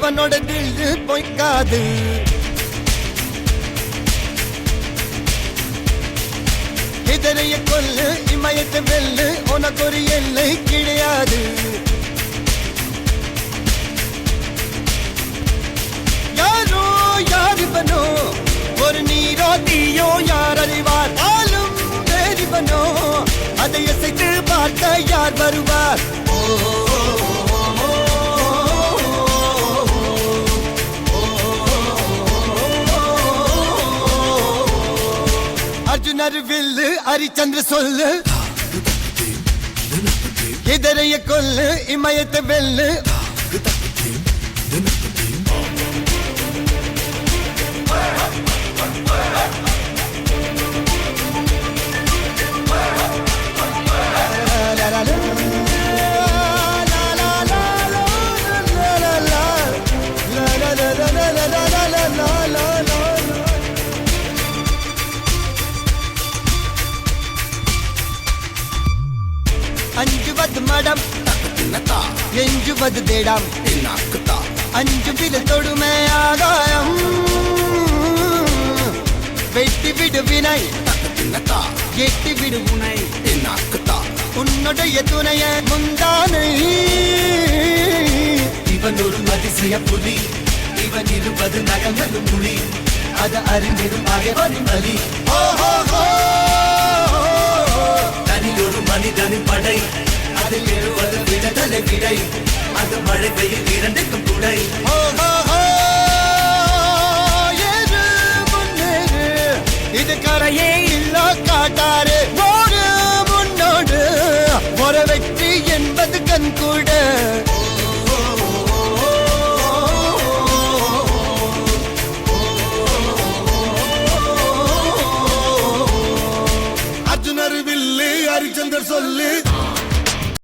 இவனோட தில்லு பொய்க்காது. இதரைய கொல்லு இமயத்தை வெல்லு உனக்கு ஒரு எல்லை கிடையாது. யாரோ யார் இவனோ ஒரு நீரோ தீயோ யார் அறிவார். ஆளும் வேறிவனோ அதை இசைத்து பார்க்க யார் வருவார். அர்ஜுனர் வில்லு ஹரிச்சந்திர சொல்லு இதரைய கொல்லு இமயத்தை வெல்லு. அஞ்சுவது மடம் எஞ்சுவது தேடம். அஞ்சு விட தொடுமை ஆகாயம் வெட்டி விடு வினை எட்டி விடு உனை. உன்னுடைய துணைய முந்தானை இவன் ஒரு அதிசய புலி. இவன் இருபது நகங்களும் மொழி. அது அறிந்திடும் அகைவரின் வலி. தனியொரு மனிதனின் படை அதில் எழுவது விடுதலை விடை. அது மழை பெய்யும் இரண்டு